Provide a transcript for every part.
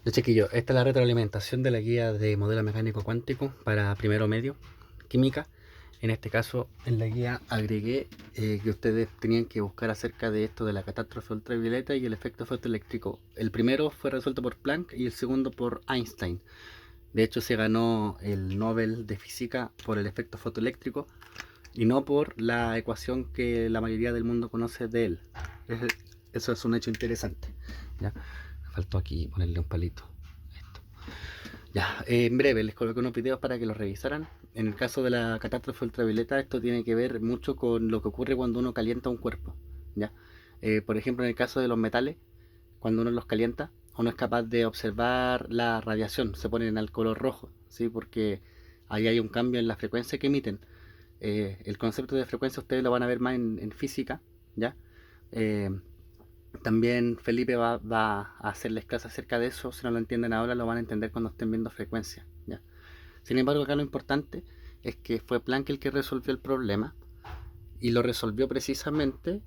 Ya chiquillo, esta es la retroalimentación de la guía de modelo mecánico cuántico para primero medio, química. En este caso, en la guía agregué que ustedes tenían que buscar acerca de esto de la catástrofe ultravioleta y el efecto fotoeléctrico. El primero fue resuelto por Planck y el segundo por Einstein. De hecho, se ganó el Nobel de Física por el efecto fotoeléctrico y no por la ecuación que la mayoría del mundo conoce de él. Eso es un hecho interesante. ¿Ya? Me faltó aquí ponerle un palito. Ya, en breve les coloqué unos videos para que los revisaran. En el caso de la catástrofe ultravioleta, esto tiene que ver mucho con lo que ocurre cuando uno calienta un cuerpo. ¿Ya? Por ejemplo, en el caso de los metales, cuando uno los calienta, uno es capaz de observar la radiación, se ponen al color rojo, ¿sí? Porque ahí hay un cambio en la frecuencia que emiten. El concepto de frecuencia ustedes lo van a ver más en física, ¿ya? Eh, También Felipe va a hacerles clases acerca de eso. Si no lo entienden ahora, lo van a entender cuando estén viendo frecuencia, ¿ya? Sin embargo, acá lo importante es que fue Planck el que resolvió el problema y lo resolvió precisamente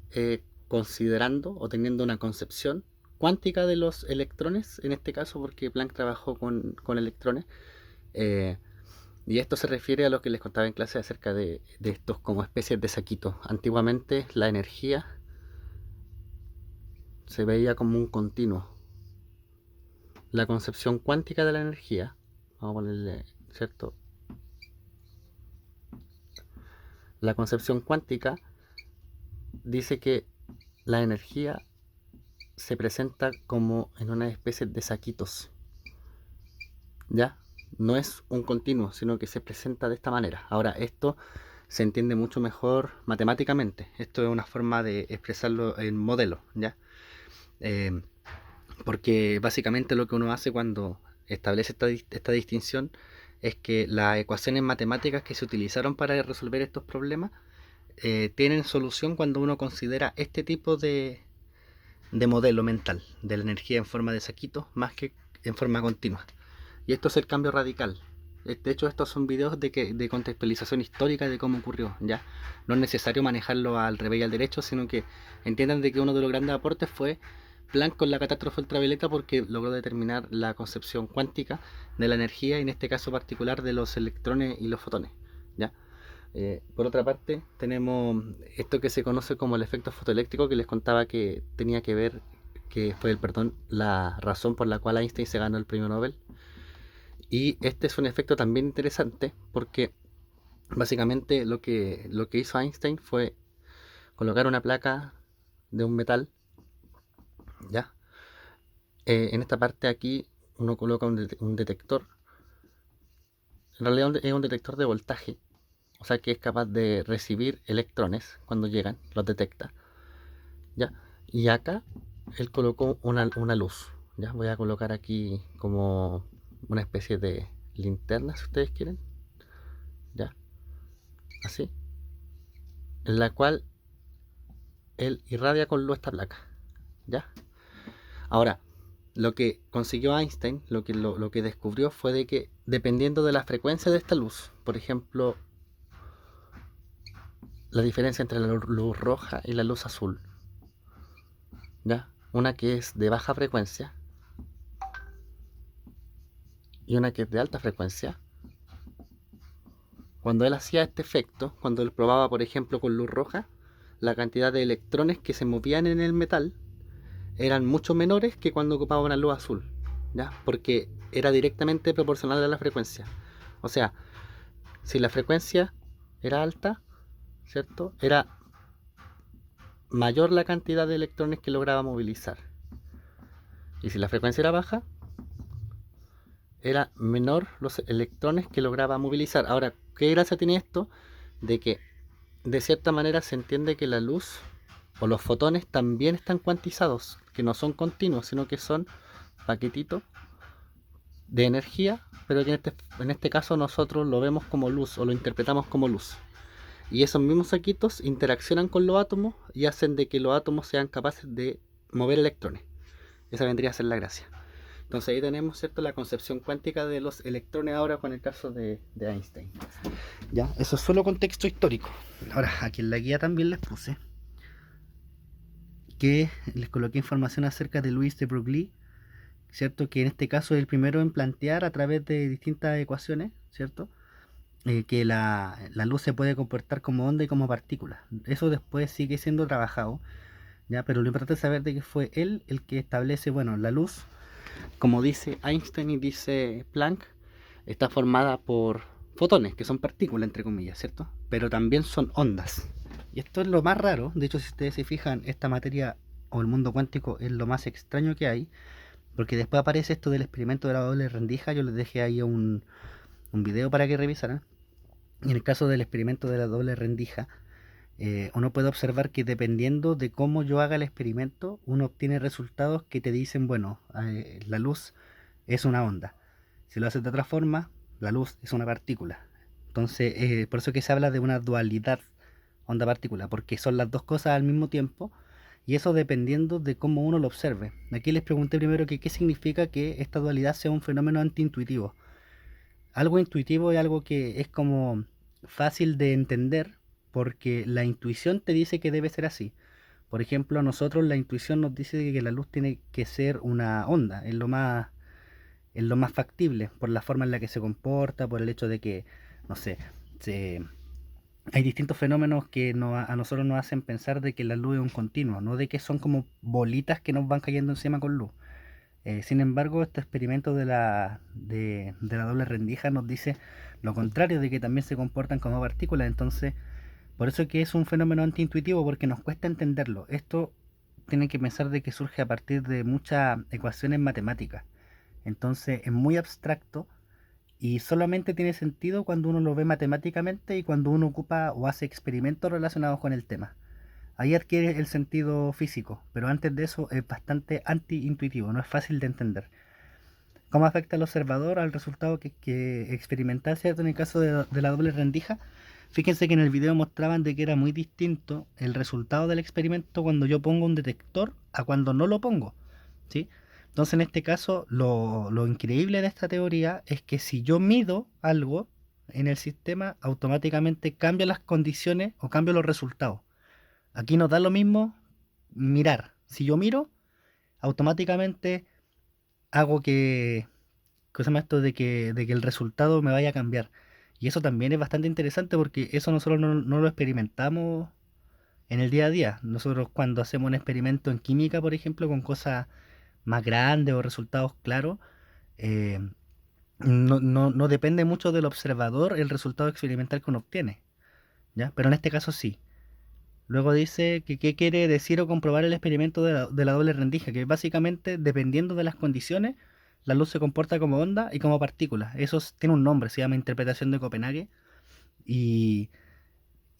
considerando o teniendo una concepción cuántica de los electrones, en este caso porque Planck trabajó con electrones. eh, y esto se refiere a lo que les contaba en clase acerca de estos como especies de saquitos. Antiguamente la energía se veía como un continuo. La concepción cuántica de la energía, vamos a ponerle, ¿cierto? La concepción cuántica dice que la energía se presenta como en una especie de saquitos, ¿ya? No es un continuo, sino que se presenta de esta manera. Ahora, esto se entiende mucho mejor matemáticamente. Esto es una forma de expresarlo en modelo, ¿ya? Eh, Porque básicamente lo que uno hace cuando establece esta distinción es que las ecuaciones matemáticas que se utilizaron para resolver estos problemas tienen solución cuando uno considera este tipo de modelo mental de la energía en forma de saquito más que en forma continua. Y esto es el cambio radical. De hecho, estos son videos de contextualización histórica de cómo ocurrió, ¿ya? No es necesario manejarlo al revés y al derecho, sino que entiendan de que uno de los grandes aportes fue Planck con la catástrofe ultravioleta porque logró determinar la concepción cuántica de la energía, y en este caso particular de los electrones y los fotones, ¿ya? Por otra parte, tenemos esto que se conoce como el efecto fotoeléctrico que les contaba que tenía que ver, que fue perdón, la razón por la cual Einstein se ganó el premio Nobel. Y este es un efecto también interesante porque básicamente lo que hizo Einstein fue colocar una placa de un metal, ¿ya? En esta parte aquí uno coloca un detector, en realidad es un detector de voltaje, o sea que es capaz de recibir electrones cuando llegan, los detecta, ¿ya? Y acá él colocó una luz, ¿ya? Voy a colocar aquí como una especie de linterna, si ustedes quieren, ¿ya? Así, en la cual él irradia con luz esta placa, ¿ya? Ahora, lo que consiguió Einstein, lo que descubrió fue de que dependiendo de la frecuencia de esta luz, por ejemplo, la diferencia entre la luz roja y la luz azul, ¿ya? Una que es de baja frecuencia y una que es de alta frecuencia. Cuando él hacía este efecto, cuando él probaba, por ejemplo, con luz roja, la cantidad de electrones que se movían en el metal eran mucho menores que cuando ocupaba una luz azul, ¿ya? Porque era directamente proporcional a la frecuencia. O sea, si la frecuencia era alta, ¿cierto? Era mayor la cantidad de electrones que lograba movilizar. Y si la frecuencia era baja, era menor los electrones que lograba movilizar. Ahora, ¿qué gracia tiene esto? De que de cierta manera se entiende que la luz o los fotones también están cuantizados, que no son continuos, sino que son paquetitos de energía, pero que en este caso nosotros lo vemos como luz o lo interpretamos como luz. Y esos mismos saquitos interaccionan con los átomos y hacen de que los átomos sean capaces de mover electrones. Esa vendría a ser la gracia. Entonces ahí tenemos, ¿cierto?, la concepción cuántica de los electrones ahora con el caso de Einstein. Ya, eso es solo contexto histórico. Ahora, aquí en la guía también les puse que les coloqué información acerca de Louis de Broglie, ¿cierto? Que en este caso es el primero en plantear a través de distintas ecuaciones, ¿cierto? Que la luz se puede comportar como onda y como partícula. Eso después sigue siendo trabajado, ¿ya? Pero lo importante es saber de que fue él el que establece, bueno, la luz, como dice Einstein y dice Planck, está formada por fotones, que son partículas, entre comillas, ¿cierto? Pero también son ondas. Y esto es lo más raro. De hecho, si ustedes se fijan, esta materia o el mundo cuántico es lo más extraño que hay, porque después aparece esto del experimento de la doble rendija. Yo les dejé ahí un video para que revisaran. Y en el caso del experimento de la doble rendija, uno puede observar que dependiendo de cómo yo haga el experimento, uno obtiene resultados que te dicen, bueno, la luz es una onda. Si lo haces de otra forma, la luz es una partícula. Entonces, por eso que se habla de una dualidad onda-partícula, porque son las dos cosas al mismo tiempo, y eso dependiendo de cómo uno lo observe. Aquí les pregunté primero que qué significa que esta dualidad sea un fenómeno antiintuitivo. Algo intuitivo es algo que es como fácil de entender porque la intuición te dice que debe ser así. Por ejemplo, a nosotros la intuición nos dice que la luz tiene que ser una onda, es lo más factible, por la forma en la que se comporta, por el hecho de que, no sé, se, hay distintos fenómenos que a nosotros nos hacen pensar de que la luz es un continuo, no de que son como bolitas que nos van cayendo encima con luz. Sin embargo, este experimento de la doble rendija nos dice lo contrario, de que también se comportan como partículas. Entonces, por eso es que es un fenómeno antiintuitivo, porque nos cuesta entenderlo. Esto tienen que pensar de que surge a partir de muchas ecuaciones matemáticas. Entonces, es muy abstracto y solamente tiene sentido cuando uno lo ve matemáticamente y cuando uno ocupa o hace experimentos relacionados con el tema. Ahí adquiere el sentido físico, pero antes de eso es bastante anti-intuitivo, no es fácil de entender. ¿Cómo afecta al observador al resultado que experimental, ¿cierto? En el caso de la doble rendija, fíjense que en el video mostraban de que era muy distinto el resultado del experimento cuando yo pongo un detector a cuando no lo pongo, ¿sí? Entonces en este caso lo increíble de esta teoría es que si yo mido algo en el sistema, automáticamente cambia las condiciones o cambia los resultados. Aquí nos da lo mismo mirar. Si yo miro, automáticamente hago que, ¿qué se llama esto? De que el resultado me vaya a cambiar. Y eso también es bastante interesante porque eso nosotros no lo experimentamos en el día a día. Nosotros cuando hacemos un experimento en química, por ejemplo, con cosas más grandes o resultados claros, eh, no depende mucho del observador el resultado experimental que uno obtiene, ¿ya? Pero en este caso sí. Luego dice que qué quiere decir o comprobar el experimento de la doble rendija, que básicamente, dependiendo de las condiciones, la luz se comporta como onda y como partícula. Eso tiene un nombre, se llama interpretación de Copenhague. Y,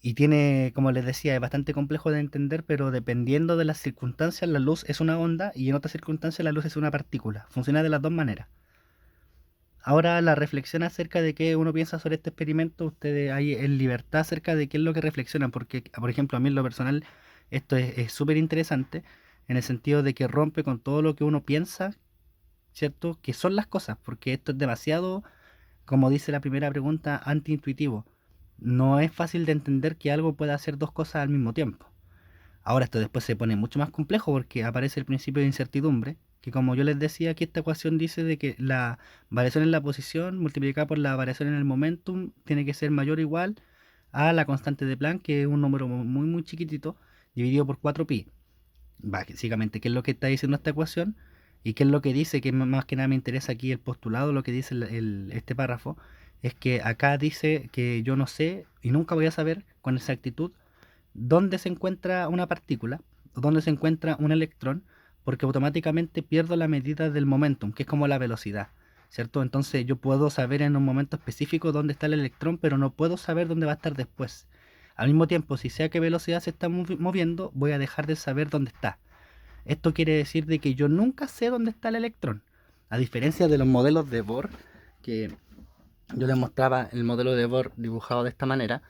y tiene, como les decía, es bastante complejo de entender, pero dependiendo de las circunstancias, la luz es una onda y en otras circunstancias la luz es una partícula. Funciona de las dos maneras. Ahora la reflexión acerca de qué uno piensa sobre este experimento, ustedes hay en libertad acerca de qué es lo que reflexionan, porque por ejemplo a mí en lo personal esto es súper interesante en el sentido de que rompe con todo lo que uno piensa, ¿cierto? Que son las cosas, porque esto es demasiado, como dice la primera pregunta, antiintuitivo. No es fácil de entender que algo pueda hacer dos cosas al mismo tiempo. Ahora esto después se pone mucho más complejo porque aparece el principio de incertidumbre, que como yo les decía, aquí esta ecuación dice de que la variación en la posición multiplicada por la variación en el momentum tiene que ser mayor o igual a la constante de Planck, que es un número muy chiquitito, dividido por 4pi. Básicamente, ¿qué es lo que está diciendo esta ecuación? ¿Y qué es lo que dice? Que más que nada me interesa aquí el postulado, lo que dice este párrafo, es que acá dice que yo no sé y nunca voy a saber con exactitud dónde se encuentra una partícula o dónde se encuentra un electrón, porque automáticamente pierdo la medida del momentum, que es como la velocidad, ¿cierto? Entonces yo puedo saber en un momento específico dónde está el electrón, pero no puedo saber dónde va a estar después. Al mismo tiempo, si sé a qué velocidad se está moviendo, voy a dejar de saber dónde está. Esto quiere decir de que yo nunca sé dónde está el electrón. A diferencia de los modelos de Bohr, que yo les mostraba el modelo de Bohr dibujado de esta manera,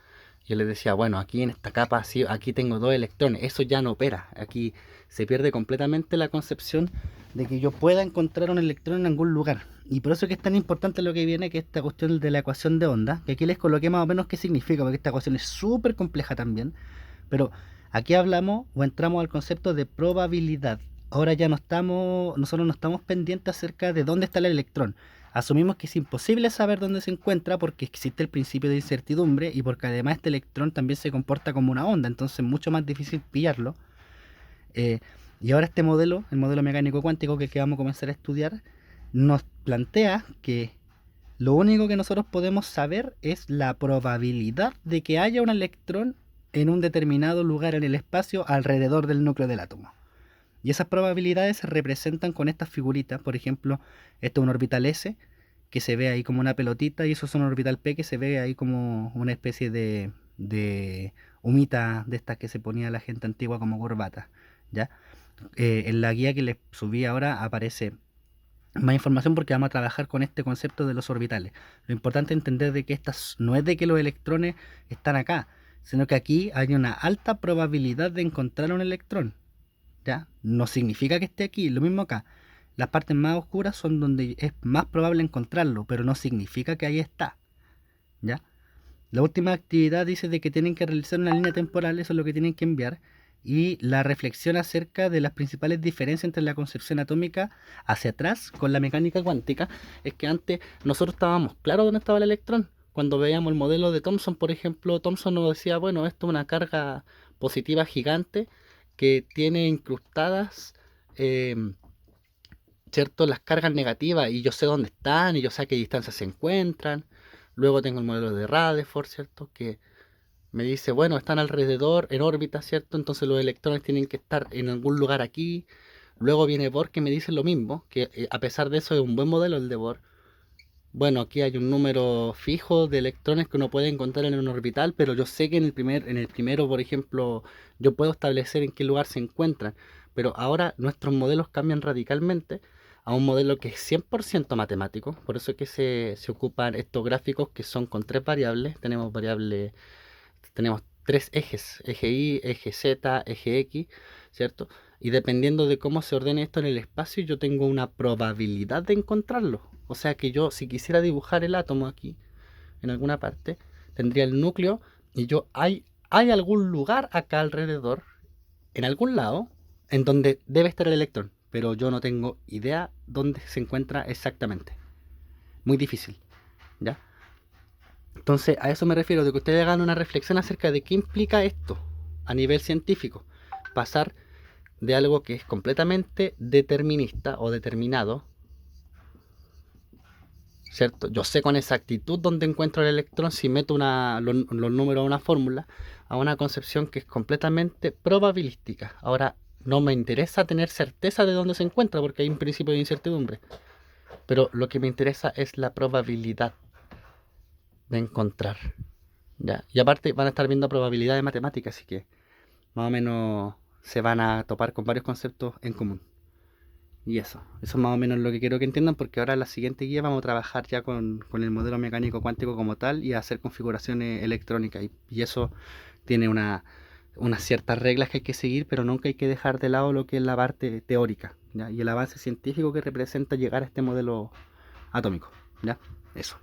yo les decía, bueno, aquí en esta capa, sí, aquí tengo dos electrones, eso ya no opera. Aquí se pierde completamente la concepción de que yo pueda encontrar un electrón en algún lugar. Y por eso es que es tan importante lo que viene, que esta cuestión de la ecuación de onda, que aquí les coloqué más o menos qué significa, porque esta ecuación es súper compleja también. Pero aquí hablamos o entramos al concepto de probabilidad ahora ya nosotros no estamos pendientes acerca de dónde está el electrón. Asumimos que es imposible saber dónde se encuentra porque existe el principio de incertidumbre y porque además este electrón también se comporta como una onda, entonces es mucho más difícil pillarlo. Eh, y ahora este modelo, el modelo mecánico cuántico que vamos a comenzar a estudiar, nos plantea que lo único que nosotros podemos saber es la probabilidad de que haya un electrón en un determinado lugar en el espacio alrededor del núcleo del átomo. Y esas probabilidades se representan con estas figuritas. Por ejemplo, esto es un orbital S, que se ve ahí como una pelotita, y eso es un orbital P, que se ve ahí como una especie de humita de estas que se ponía la gente antigua como corbata. ¿Ya? En la guía que les subí ahora aparece más información porque vamos a trabajar con este concepto de los orbitales. Lo importante es entender de que estas no es de que los electrones están acá, sino que aquí hay una alta probabilidad de encontrar un electrón. ¿Ya? No significa que esté aquí, lo mismo acá. Las partes más oscuras son donde es más probable encontrarlo, pero no significa que ahí está. ¿Ya? La última actividad dice de que tienen que realizar una línea temporal, eso es lo que tienen que enviar, y la reflexión acerca de las principales diferencias entre la concepción atómica hacia atrás con la mecánica cuántica es que antes nosotros estábamos claros dónde estaba el electrón. Cuando veíamos el modelo de Thomson, por ejemplo, Thomson nos decía, bueno, esto es una carga positiva gigante que tiene incrustadas, eh, ¿cierto? Las cargas negativas y yo sé dónde están y yo sé a qué distancia se encuentran. Luego tengo el modelo de Rutherford, ¿cierto? Que me dice, bueno, están alrededor, en órbita, ¿cierto? Entonces los electrones tienen que estar en algún lugar aquí. Luego viene Bohr que me dice lo mismo, que a pesar de eso es un buen modelo el de Bohr. Bueno, aquí hay un número fijo de electrones que uno puede encontrar en un orbital, pero yo sé que en el primero, por ejemplo, yo puedo establecer en qué lugar se encuentran. Pero ahora nuestros modelos cambian radicalmente a un modelo que es 100% matemático. Por eso es que se ocupan estos gráficos que son con tres variables. Tenemos tres ejes, eje Y, eje Z, eje X, ¿cierto? Y dependiendo de cómo se ordene esto en el espacio, yo tengo una probabilidad de encontrarlo. O sea que yo, si quisiera dibujar el átomo aquí, en alguna parte, tendría el núcleo y hay algún lugar acá alrededor, en algún lado, en donde debe estar el electrón. Pero yo no tengo idea dónde se encuentra exactamente. Muy difícil, ¿ya? Entonces, a eso me refiero, de que ustedes hagan una reflexión acerca de qué implica esto a nivel científico. Pasar de algo que es completamente determinista o determinado, ¿cierto? Yo sé con exactitud dónde encuentro el electrón si meto los números a una fórmula, a una concepción que es completamente probabilística. Ahora, no me interesa tener certeza de dónde se encuentra porque hay un principio de incertidumbre, pero lo que me interesa es la probabilidad de encontrar. ¿Ya? Y aparte van a estar viendo probabilidades matemáticas, así que más o menos se van a topar con varios conceptos en común. Y eso es más o menos lo que quiero que entiendan, porque ahora en la siguiente guía vamos a trabajar ya con el modelo mecánico cuántico como tal y a hacer configuraciones electrónicas. Y eso tiene unas ciertas reglas que hay que seguir, pero nunca hay que dejar de lado lo que es la parte teórica, ¿ya? Y el avance científico que representa llegar a este modelo atómico. ¿Ya? Eso.